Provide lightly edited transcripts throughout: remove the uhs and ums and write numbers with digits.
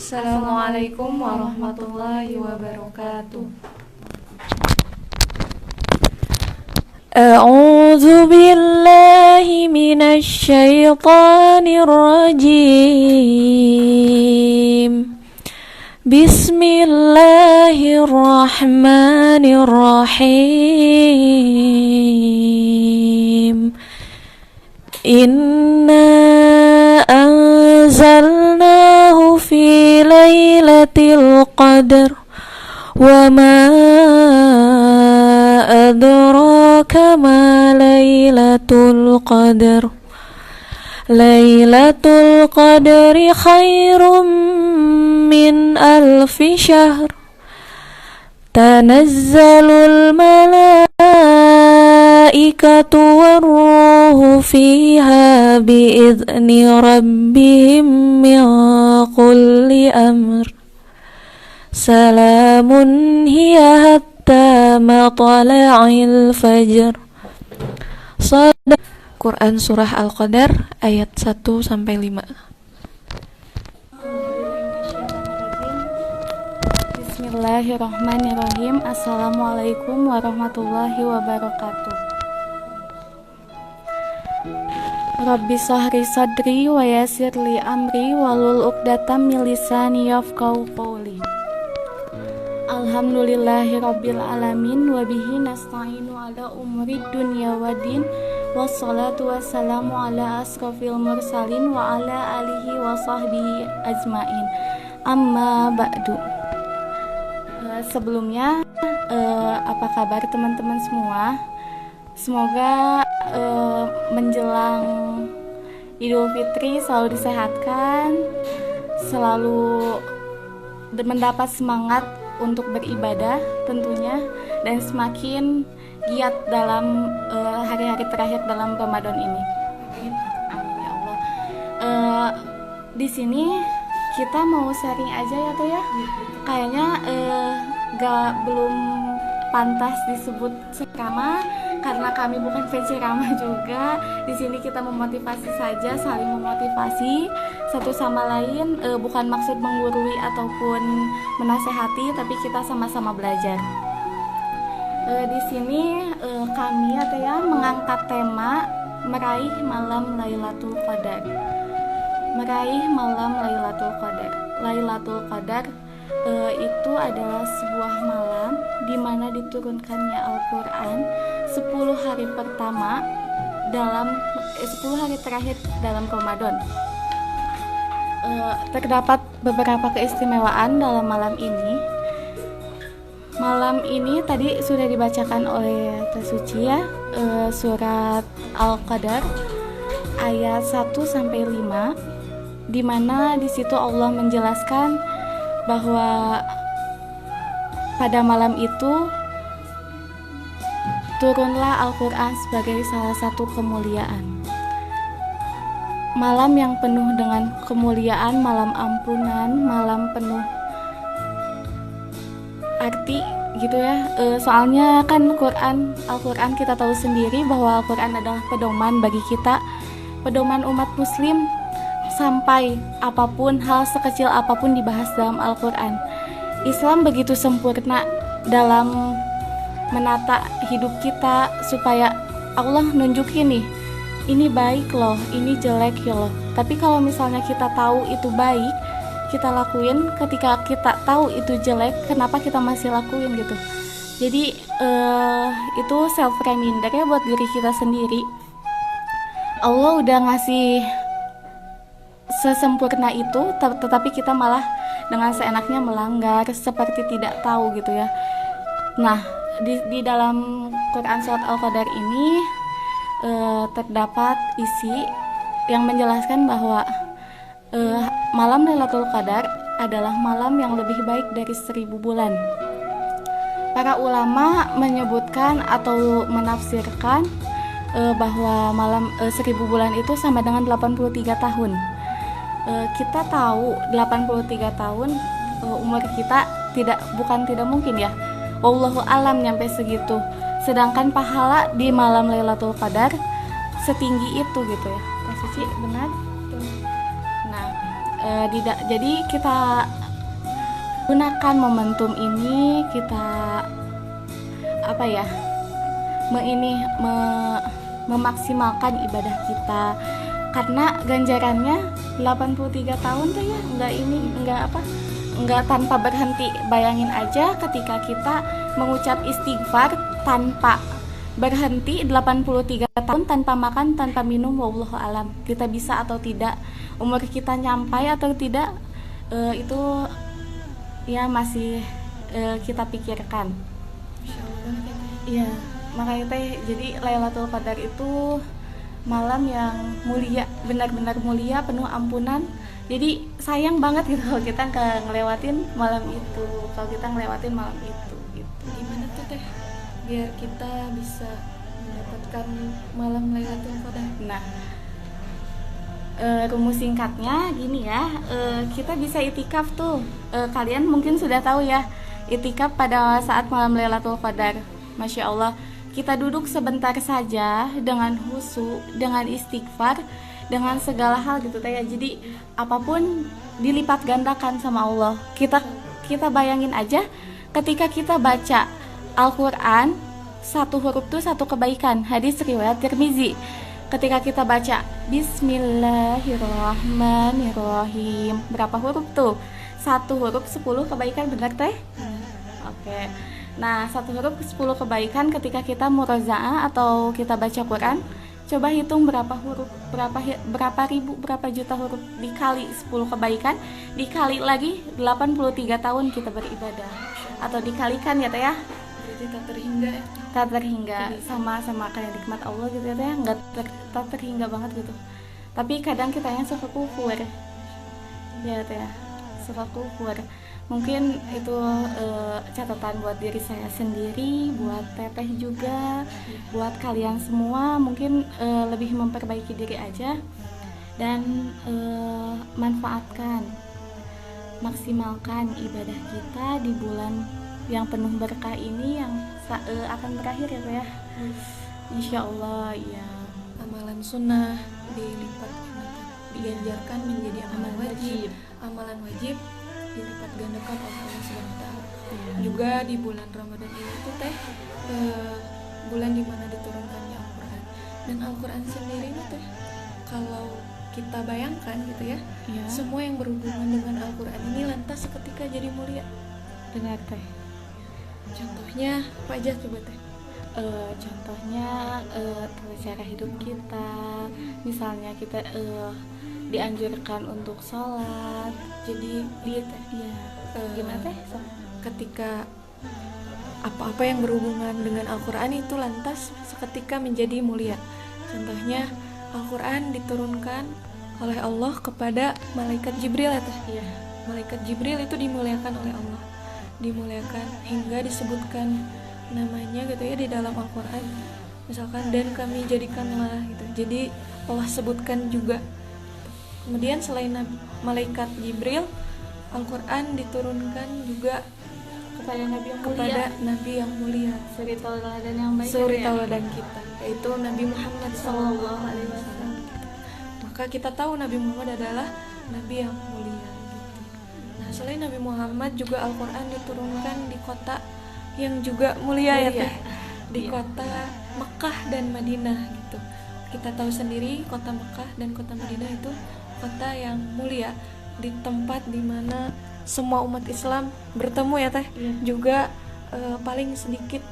Assalamualaikum warahmatullahi wabarakatuh. أعوذ بالله من الشيطان الرجيم بسم الله الرحمن الرحيم إنا أنزلناه في ليلة القدر وما أدراك ما ليلة القدر ليلة القدر خير من ألف شهر تنزل الملائكة والروح فيها بإذن ربهم من كل أمر سلام هي حتى مطلع الفجر. Quran Surah Al-Qadar ayat 1-5. Bismillahirrahmanirrahim. Assalamualaikum warahmatullahi wabarakatuh. Rabbi sahri sadri wa yassir li amri walul uqdatam min lisani yafqahu qawli. Alhamdulillahi rabbil alamin wa bihi nasta'inu ala umuri dunya waddin wassalatu wassalamu ala asrofil mursalin wa ala alihi wa sahbihi ajmain. Amma ba'du. Sebelumnya apa kabar teman-teman semua? Semoga menjelang Idul Fitri selalu disehatkan, selalu mendapat semangat untuk beribadah tentunya, dan semakin giat dalam hari-hari terakhir dalam Ramadan ini. Amin ya Allah. Di sini kita mau sharing aja ya tuh ya. Kayaknya belum pantas disebut ceramah karena kami bukan fans ceramah juga. Di sini kita memotivasi saja, saling memotivasi satu sama lain, bukan maksud menggurui ataupun menasehati, tapi kita sama-sama belajar. Di sini kami mengangkat tema meraih malam Lailatul Qadar. Meraih malam Lailatul Qadar. Lailatul Qadar itu adalah sebuah malam di mana diturunkannya Al-Qur'an 10 hari pertama dalam 10 hari terakhir dalam Ramadan. Terdapat beberapa keistimewaan dalam malam ini. Malam ini tadi sudah dibacakan oleh Teh Suci ya, surat Al-Qadar ayat 1-5, di mana di situ Allah menjelaskan bahwa pada malam itu turunlah Al-Qur'an sebagai salah satu kemuliaan. Malam yang penuh dengan kemuliaan, malam ampunan, malam penuh arti gitu ya. Soalnya kan Al-Qur'an kita tahu sendiri bahwa Al-Qur'an adalah pedoman bagi kita, pedoman umat muslim, sampai apapun, hal sekecil apapun dibahas dalam Al-Qur'an. Islam begitu sempurna dalam menata hidup kita supaya Allah nunjukin nih, ini baik loh, ini jelek ya loh. Tapi kalau misalnya kita tahu itu baik, kita lakuin. Ketika kita tahu itu jelek, kenapa kita masih lakuin gitu. Jadi itu self reminder ya buat diri kita sendiri. Allah udah ngasih sesempurna itu, tetapi kita malah dengan seenaknya melanggar, seperti tidak tahu gitu ya. Nah, di dalam Quran surat Al-Qadar ini terdapat isi yang menjelaskan bahwa malam Lailatul Qadar adalah malam yang lebih baik dari 1000 bulan. Para ulama menyebutkan atau menafsirkan bahwa malam 1000 bulan itu sama dengan 83 tahun. Kita tahu 83 tahun umur kita bukan tidak mungkin ya. Wallahu alam nyampe segitu. Sedangkan pahala di malam Lailatul Qadar setinggi itu gitu ya. Kak Suci benar? Nah, Jadi kita gunakan momentum ini, kita apa ya, memaksimalkan ibadah kita, karena ganjarannya 83 tahun tuh ya, enggak tanpa berhenti. Bayangin aja ketika kita mengucap istighfar tanpa berhenti 83 tahun, tanpa makan, tanpa minum, wallahu alam kita bisa atau tidak, umur kita nyampai atau tidak, itu ya masih kita pikirkan. Iya, makanya teh jadi Lailatul Qadar itu malam yang mulia, benar-benar mulia, penuh ampunan. Jadi sayang banget gitu kalau kita ngelewatin malam itu, gitu. Gimana tuh teh biar kita bisa mendapatkan malam Lailatul Qadar? Nah, rumus singkatnya gini ya, kita bisa itikaf tuh. Kalian mungkin sudah tahu ya, itikaf pada saat malam Lailatul Qadar. Masya Allah, kita duduk sebentar saja dengan khusyuk, dengan istighfar, dengan segala hal gitu teh ya. Jadi apapun dilipat gandakan sama Allah. Kita bayangin aja ketika kita baca Al-Quran, satu huruf itu satu kebaikan. Hadis riwayat Tirmizi. Ketika kita baca Bismillahirrahmanirrahim, berapa huruf tuh? Satu huruf 10 kebaikan, benar teh? Oke. Nah, satu huruf 10 kebaikan. Ketika kita murozaah atau kita baca Quran, coba hitung berapa huruf, berapa ribu, berapa juta huruf, dikali 10 kebaikan, dikali lagi 83 tahun kita beribadah, atau dikalikan ya teh ya. Jadi tak terhingga ya. Tak terhingga, sama kayak nikmat Allah gitu ya teh, tak terhingga banget gitu. Tapi kadang kita yang suka kufur ya teh, suka kufur. Mungkin itu catatan buat diri saya sendiri, buat teteh juga, buat kalian semua. Mungkin lebih memperbaiki diri aja dan manfaatkan, maksimalkan ibadah kita di bulan yang penuh berkah ini, yang akan berakhir ya Teh ya. Insya Allah ya. Amalan sunnah dilipat gandakan, diganjarkan menjadi amalan wajib. Amalan wajib dilipat gandakan oleh Allah Subhanahu wa taala. Juga di bulan Ramadan ini tuh teh bulan dimana diturunkannya Al-Quran. Dan Al-Quran sendiri nih teh, kalau kita bayangkan gitu ya, semua yang berhubungan dengan Al-Quran ini lantas seketika jadi mulia. Benar Teh. Contohnya apa aja coba Teh? Contohnya cara hidup kita, misalnya kita dianjurkan untuk sholat. Jadi gimana Teh? Ketika apa-apa yang berhubungan dengan Al-Quran itu lantas seketika menjadi mulia. Contohnya Al-Quran diturunkan oleh Allah kepada malaikat Jibril ya Teh. Iya. Malaikat Jibril itu dimuliakan oleh Allah, dimuliakan hingga disebutkan namanya gitu ya di dalam Al-Quran, misalkan dan kami jadikanlah gitu. Jadi Allah sebutkan juga. Kemudian selain malaikat Jibril, Al-Quran diturunkan juga Kepada Nabi yang mulia, kepada Nabi yang mulia, suri tauladan yang baik, suri tauladan kita, yaitu Nabi Muhammad Sallallahu Alaihi Wasallam. Maka kita tahu Nabi Muhammad adalah Nabi yang mulia gitu. Nah, selain Nabi Muhammad juga Al-Quran diturunkan di kota yang juga mulia ya Teh, di kota Mekah dan Madinah gitu. Kita tahu sendiri kota Mekah dan kota Madinah itu kota yang mulia, di tempat dimana semua umat Islam bertemu ya Teh. Juga paling sedikit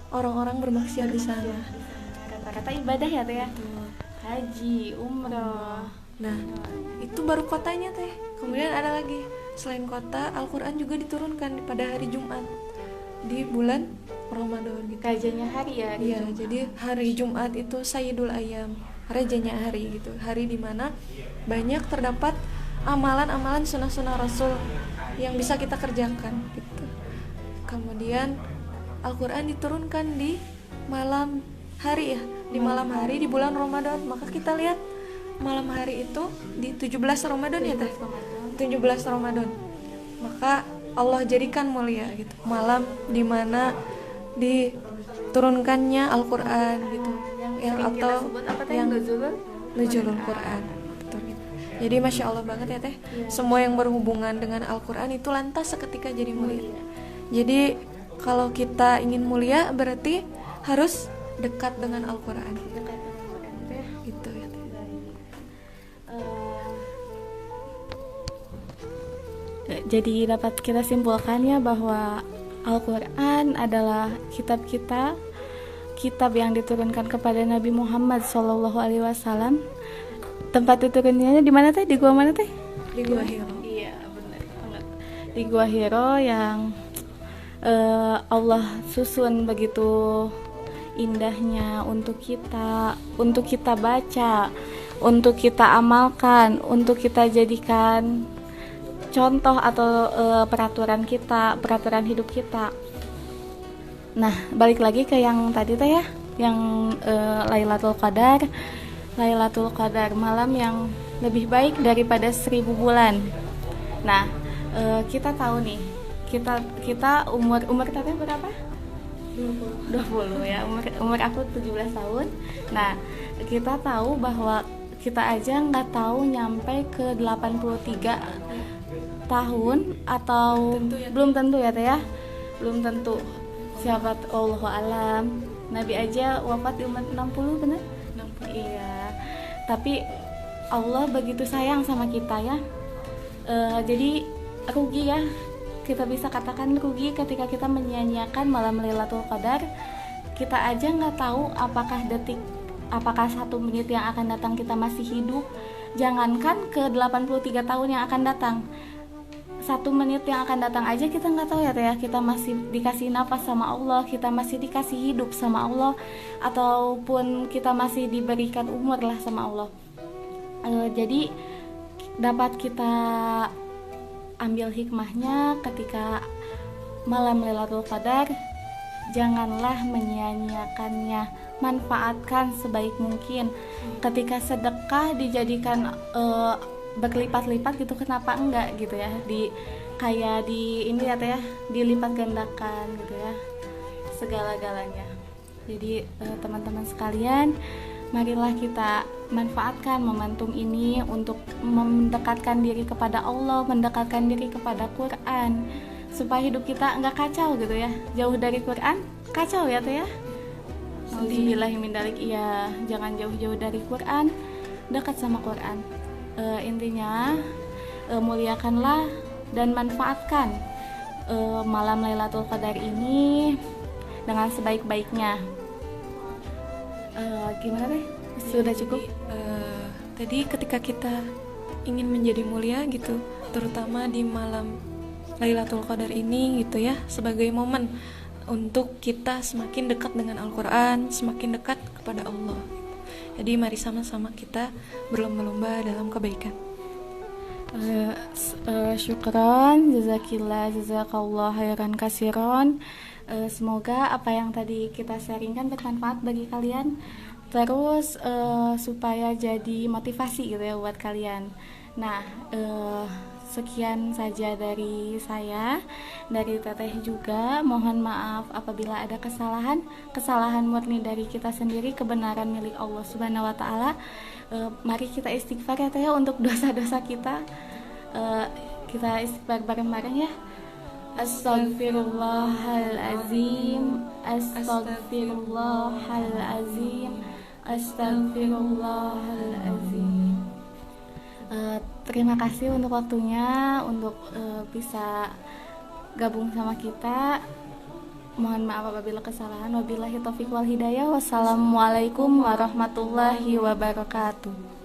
orang-orang bermaksiat di sana. Kata-kata ibadah ya Teh ya. Haji, umroh. Nah, itu baru kotanya Teh. Kemudian ada lagi, selain kota, Al-Quran juga diturunkan pada hari Jumat di bulan Ramadan gitu. Rajanya hari ya. Iya, jadi hari Jumat itu Sayyidul Ayyam, rajanya hari gitu. Hari dimana banyak terdapat amalan-amalan sunnah-sunnah Rasul yang bisa kita kerjakan gitu. Kemudian Al-Quran diturunkan di malam hari ya, di malam hari di bulan Ramadan. Maka kita lihat malam hari itu di 17 Ramadan ya Teh. 17 Ramadan. Maka Allah jadikan mulia gitu, malam dimana diturunkannya Al-Quran gitu, yang atau yang Nuzulul Quran, betul gitu. Jadi masya Allah banget ya teh. Semua yang berhubungan dengan Al-Quran itu lantas seketika jadi mulia. Jadi kalau kita ingin mulia berarti harus dekat dengan Al-Quran. Gitu ya teh. Jadi dapat kita simpulkan ya bahwa Al-Quran adalah kitab kita, kitab yang diturunkan kepada Nabi Muhammad SAW. Tempat diturunkannya di mana teh? Di gua mana teh? Di Gua Hiro. Iya, benar banget. Di Gua Hiro yang Allah susun begitu indahnya untuk kita baca, untuk kita amalkan, untuk kita jadikan contoh atau peraturan hidup kita. Nah, balik lagi ke yang tadi teh ya, yang Lailatul Qadar. Lailatul Qadar, malam yang lebih baik daripada 1000 bulan. Nah, kita tahu nih, kita umur tadi berapa? 20 ya, umur aku 17 tahun. Nah, kita tahu bahwa kita aja nggak tahu nyampe ke 83 tahun atau belum tentu ya teh ya, belum tentu. Siapa Allahu alam. Nabi aja wafat di umur 60, benar? 60. Iya. Tapi Allah begitu sayang sama kita ya. Jadi rugi ya. Kita bisa katakan rugi ketika kita menyia-nyiakan malam Lailatul Qadar. Kita aja nggak tahu apakah 1 menit yang akan datang kita masih hidup. Jangankan ke 83 tahun yang akan datang, 1 menit yang akan datang aja kita nggak tahu ya teh ya. Kita masih dikasih nafas sama Allah, kita masih dikasih hidup sama Allah, ataupun kita masih diberikan umur lah sama Allah. Jadi dapat kita ambil hikmahnya ketika malam Lailatul Qadar, janganlah menyia-nyiakannya, manfaatkan sebaik mungkin. Ketika sedekah dijadikan berlipat-lipat gitu, kenapa enggak gitu ya, kayak ini ya teh ya, dilipat gandakan gitu ya, segala-galanya. Jadi teman-teman sekalian, marilah kita manfaatkan momentum ini untuk mendekatkan diri kepada Allah, mendekatkan diri kepada Quran, supaya hidup kita enggak kacau gitu ya. Jauh dari Quran kacau ya teh ya. Alhamdulillahimindalik. Iya, jangan jauh-jauh dari Quran, dekat sama Quran. Intinya muliakanlah dan manfaatkan malam Lailatul Qadar ini dengan sebaik-baiknya. Gimana deh? Sudah cukup? Tadi ketika kita ingin menjadi mulia gitu, terutama di malam Lailatul Qadar ini gitu ya, sebagai momen untuk kita semakin dekat dengan Al-Quran, semakin dekat kepada Allah. Jadi mari sama-sama kita berlomba-lomba dalam kebaikan. Syukran, jazakallah khairan kasiron. Semoga apa yang tadi kita sharingkan bermanfaat bagi kalian, terus supaya jadi motivasi gitu ya buat kalian. Nah, sekian saja dari saya, dari Teteh juga. Mohon maaf apabila ada kesalahan murni dari kita sendiri, kebenaran milik Allah Subhanahu wa taala. Mari kita istighfar ya Teh untuk dosa-dosa kita. Kita istighfar bareng-bareng ya. Astaghfirullahalazim, astaghfirullahalazim, astaghfirullahalazim. Terima kasih untuk waktunya, untuk bisa gabung sama kita. Mohon maaf apabila kesalahan. Wabillahi taufiq wal hidayah. Wassalamualaikum warahmatullahi wabarakatuh.